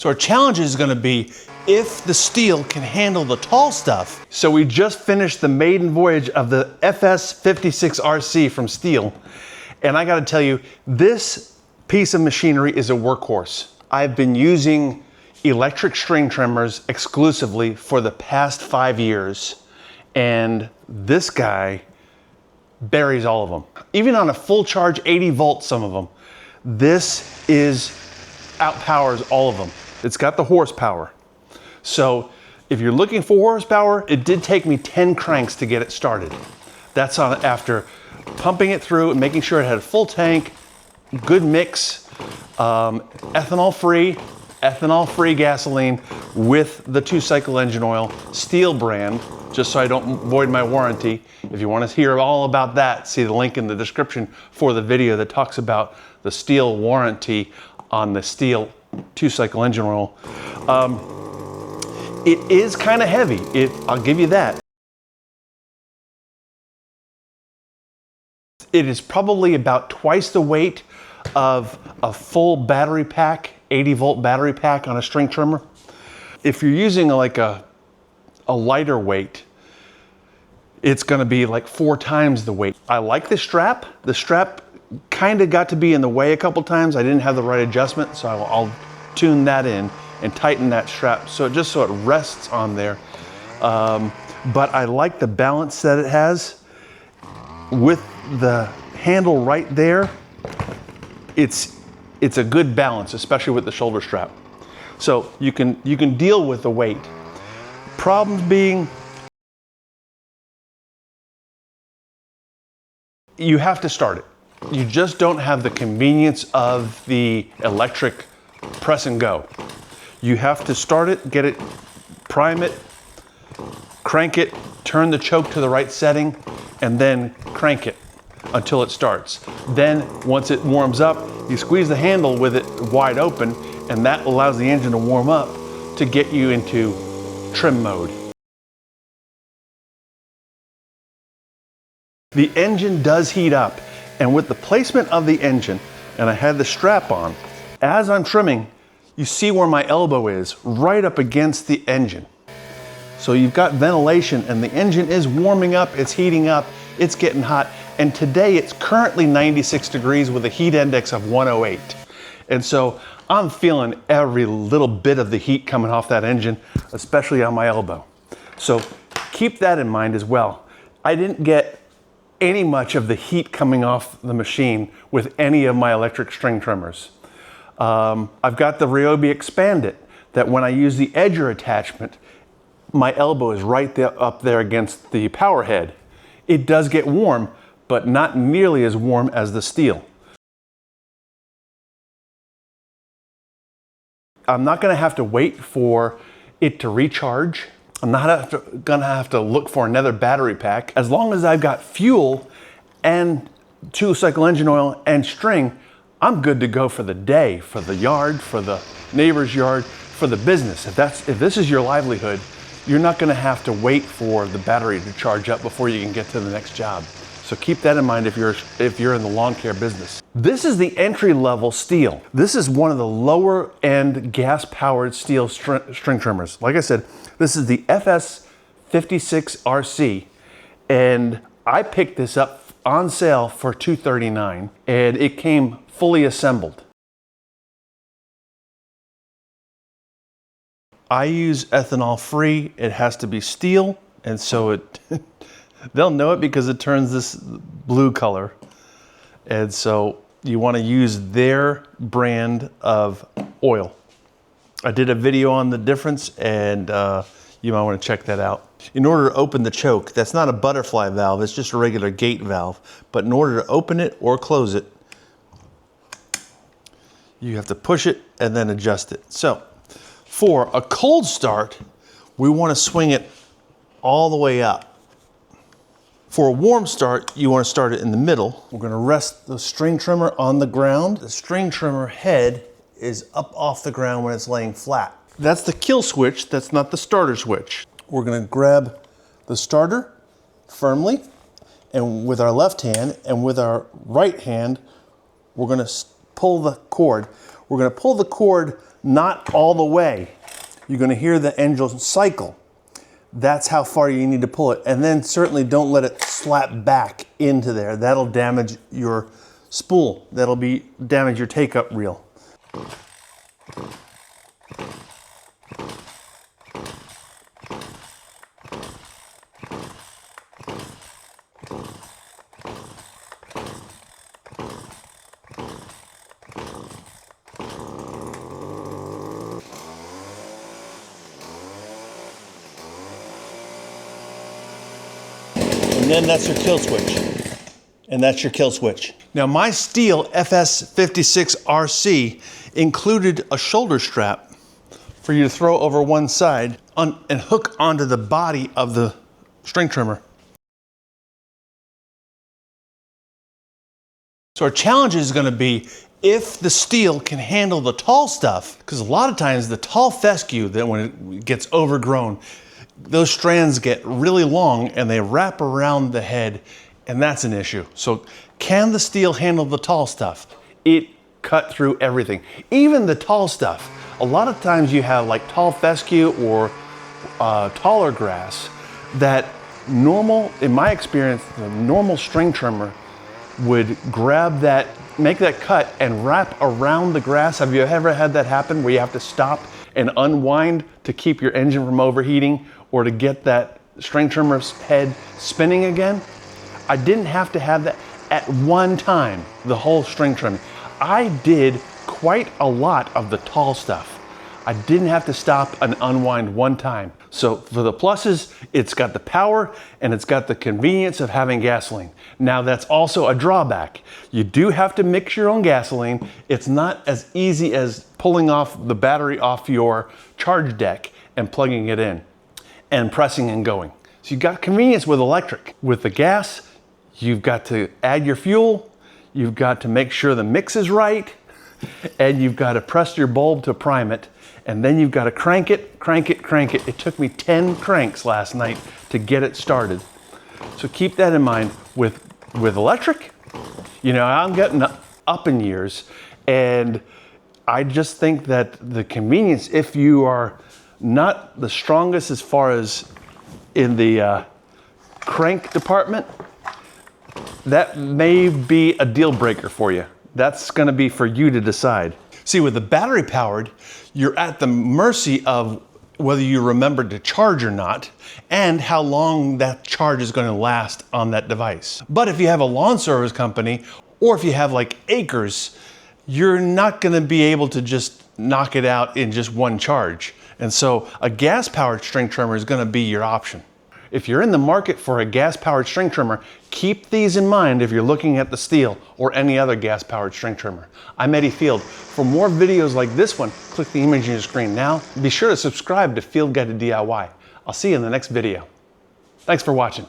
So our challenge is gonna be if the Stihl can handle the tall stuff. So we just finished the maiden voyage of the FS 56RC from Stihl. And I gotta tell you, this piece of machinery is a workhorse. I've been using electric string trimmers exclusively for the past 5 years. And this guy buries all of them. Even on a full charge, 80 volts, some of them. This outpowers all of them. It's got the horsepower. So if you're looking for horsepower, it did take me 10 cranks to get it started. That's on after pumping it through and making sure it had a full tank, good mix, ethanol-free gasoline with the 2-cycle engine oil, Stihl brand, just so I don't void my warranty. If you want to hear all about that, see the link in the description for the video that talks about the Stihl warranty on the Stihl 2-cycle engine oil. It is kind of heavy, I'll give you that. It is probably about twice the weight of a full battery pack, 80-volt battery pack on a string trimmer. If you're using like a lighter weight, it's gonna be like 4 times the weight. I like the strap. The strap kind of got to be in the way a couple times. I didn't have the right adjustment, so I'll tune that in and tighten that strap so it rests on there. But I like the balance that it has. With the handle right there, it's a good balance, especially with the shoulder strap. So you can deal with the weight. Problems being, you have to start it. You just don't have the convenience of the electric press and go. You have to start it, get it, prime it, crank it, turn the choke to the right setting, and then crank it until it starts. Then once it warms up, you squeeze the handle with it wide open, and that allows the engine to warm up to get you into trim mode. The engine does heat up, and with the placement of the engine, and I had the strap on, as I'm trimming, you see where my elbow is, right up against the engine. So you've got ventilation and the engine is warming up, it's heating up, it's getting hot. And today it's currently 96 degrees with a heat index of 108. And so I'm feeling every little bit of the heat coming off that engine, especially on my elbow. So keep that in mind as well. I didn't get any much of the heat coming off the machine with any of my electric string trimmers. I've got the Ryobi Expand-It that when I use the edger attachment, my elbow is right there, up there against the power head. It does get warm, but not nearly as warm as the Stihl. I'm not gonna have to wait for it to recharge. I'm not gonna have to look for another battery pack. As long as I've got fuel and 2-cycle engine oil and string, I'm good to go for the day, for the yard, for the neighbor's yard, for the business. If this is your livelihood, you're not gonna have to wait for the battery to charge up before you can get to the next job. So keep that in mind if you're in the lawn care business. This is the entry-level Stihl. This is one of the lower-end gas-powered Stihl string trimmers. Like I said, this is the FS 56RC, and I picked this up on sale for $239, and it came fully assembled. I use ethanol free. It has to be Stihl, and so they'll know it because it turns this blue color. And so you want to use their brand of oil. I did a video on the difference, and you might want to check that out. In order to open the choke, that's not a butterfly valve, it's just a regular gate valve. But in order to open it or close it, you have to push it and then adjust it. So for a cold start, we want to swing it all the way up. For a warm start, you want to start it in the middle. We're going to rest the string trimmer on the ground. The string trimmer head is up off the ground when it's laying flat. That's the kill switch, that's not the starter switch. We're going to grab the starter firmly, and with our left hand, and with our right hand, we're going to pull the cord. We're going to pull the cord not all the way. You're going to hear the engine cycle. That's how far you need to pull it. And then certainly don't let it slap back into there. That'll damage your spool. That'll damage your take-up reel. And then that's your kill switch. And that's your kill switch. Now my Stihl FS 56 RC included a shoulder strap for you to throw over one side and hook onto the body of the string trimmer. So our challenge is going to be if the Stihl can handle the tall stuff, because a lot of times the tall fescue, that when it gets overgrown, those strands get really long and they wrap around the head, and that's an issue. So can the Stihl handle the tall stuff? It cut through everything, even the tall stuff. A lot of times you have like tall fescue or taller grass that normal, in my experience, the normal string trimmer would grab that, make that cut and wrap around the grass. Have you ever had that happen where you have to stop and unwind to keep your engine from overheating or to get that string trimmer's head spinning again? I didn't have to have that at one time, the whole string trimming. I did quite a lot of the tall stuff. I didn't have to stop and unwind one time. So for the pluses, it's got the power and it's got the convenience of having gasoline. Now that's also a drawback. You do have to mix your own gasoline. It's not as easy as pulling off the battery off your charge deck and plugging it in and pressing and going. So you've got convenience with electric. With the gas, you've got to add your fuel, you've got to make sure the mix is right, and you've got to press your bulb to prime it, and then you've got to crank it, crank it, crank it. It took me 10 cranks last night to get it started. So keep that in mind with electric. You know, I'm getting up in years, and I just think that the convenience, if you are not the strongest as far as in the crank department, that may be a deal breaker for you. That's going to be for you to decide. See, with the battery powered, you're at the mercy of whether you remember to charge or not and how long that charge is going to last on that device. But if you have a lawn service company or if you have like acres, you're not going to be able to just knock it out in just one charge. And so a gas powered string trimmer is going to be your option. If you're in the market for a gas-powered string trimmer, keep these in mind if you're looking at the Stihl or any other gas-powered string trimmer. I'm Eddie Field. For more videos like this one, click the image on your screen now. Be sure to subscribe to Field Guide to DIY. I'll see you in the next video. Thanks for watching.